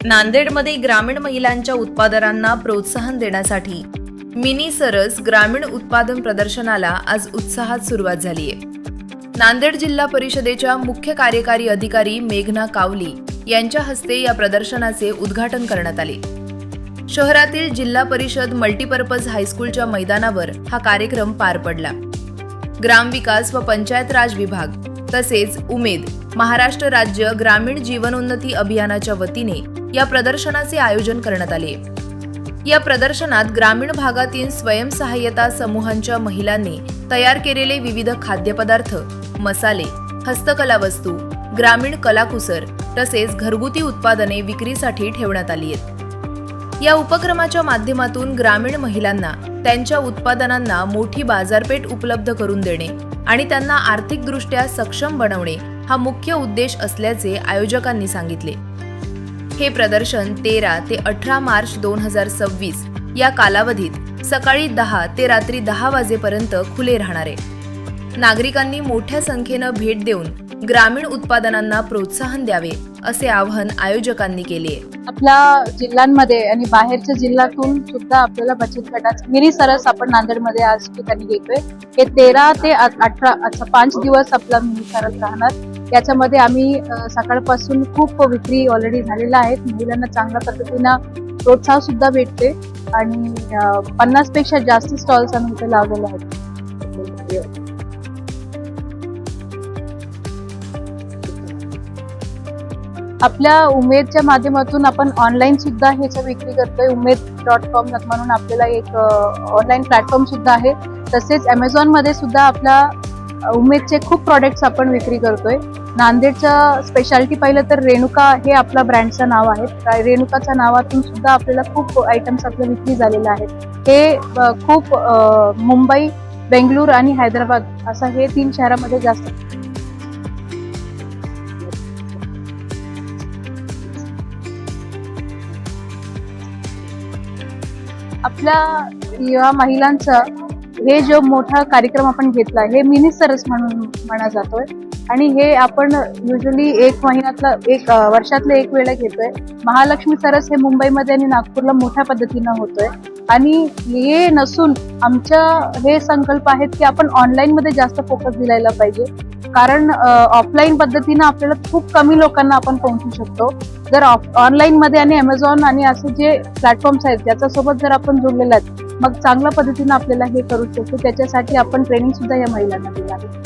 नांदेडमध्ये ग्रामीण महिलांच्या उत्पादनांना प्रोत्साहन देण्यासाठी मिनी सरस ग्रामीण उत्पादन प्रदर्शनाला आज उत्साहात सुरुवात झाली आहे। नांदेड जिल्हा परिषदेच्या मुख्य कार्यकारी अधिकारी मेघना कावली यांच्या हस्ते या प्रदर्शनाचे उद्घाटन करण्यात आले। शहरातील जिल्हा परिषद मल्टीपर्पज हायस्कूलच्या मैदानावर हा कार्यक्रम पार पडला। ग्रामविकास व पंचायत राज विभाग तसेच उमेद महाराष्ट्र राज्य ग्रामीण जीवनोन्नती अभियानाच्या वतीने या प्रदर्शनाचे आयोजन करण्यात आले। या प्रदर्शनात ग्रामीण भागातील स्वयंसहाय्यता समूहांच्या महिलांनी तयार केलेले विविध खाद्यपदार्थ, मसाले, हस्तकला वस्तू, ग्रामीण कलाकुसर तसेच घरगुती उत्पादने विक्रीसाठी ठेवण्यात आली आहेत। या उपक्रमाच्या माध्यमातून ग्रामीण महिलांना त्यांच्या उत्पादनांना मोठी बाजारपेठ उपलब्ध करून देणे आणि त्यांना आर्थिकदृष्ट्या सक्षम बनवणे हा मुख्य उद्देश असल्याचे आयोजकांनी सांगितले। हे प्रदर्शन 13 ते 18 मार्च 2026 या कालावधीत सकाळी 10 ते रात्री 10 वाजेपर्यंत खुले राहणार आहे। नागरिकांनी मोठ्या संख्येने भेट देऊन ग्रामीण उत्पादनांना प्रोत्साहन द्यावे असे आवाहन आयोजकांनी केले आहे। आपल्या जिल्ह्यांमध्ये आणि बाहेरच्या जिल्ह्यातून सुद्धा आपल्याला बचत गटाचे मिनी सरस आपण नांदेडमध्ये आज ठिकाणी घेतोय। हे 13 ते 18 असा 5 दिवस आपला मिनी सरस राहणार। याच्यामध्ये आम्ही सकाळपासून खूप विक्री ऑलरेडी झालेला आहे। महिलांना चांगल्या पद्धतीने प्रोत्साहन सुद्धा भेटते आणि 50 पेक्षा जास्त स्टॉल्स आम्ही इथे लावलेले आहेत। आपल्या उमेदच्या माध्यमातून आपण ऑनलाईन सुद्धा ह्याची विक्री करतोय। उमेद.com म्हणून आपल्याला एक ऑनलाईन प्लॅटफॉर्म सुद्धा आहे। तसेच Amazon मध्ये सुद्धा आपल्या उमेदचे खूप प्रोडक्ट्स आपण विक्री करतोय। नांदेडचं स्पेशालिटी पाहिलं तर रेणुका हे आपल्या ब्रँडचं नाव आहे। रेणुकाच्या नावातून सुद्धा आपल्याला खूप आयटम्स आपल्या विक्री झालेले आहेत। हे खूप मुंबई, बेंगळूर आणि हैदराबाद असा हे 3 शहरामध्ये जास्त आपल्या या महिलांचा हे जो मोठा कार्यक्रम आपण घेतला हे मिनी सरस म्हणून म्हणा जातोय आणि हे आपण युजली एक वर्षातले एक वेळा घेतोय। महालक्ष्मी सरस हे मुंबईमध्ये आणि नागपूरला मोठ्या पद्धतीने होतोय आणि हे नसून आमच्या हे संकल्प आहेत की आपण ऑनलाईन मध्ये जास्त फोकस दिलायला पाहिजे, कारण ऑफलाईन पद्धतीने आपल्याला खूप कमी लोकांना आपण पोहोचू शकतो। जर ऑनलाईन मध्ये आणि Amazon आणि असे जे प्लॅटफॉर्म्स आहेत त्याच्यासोबत जर आपण जोडलेले आहेत मग चांगल्या पद्धतीने आपल्याला हे करू शकतो। त्याच्यासाठी आपण ट्रेनिंग सुद्धा या महिलांना दिली आहे।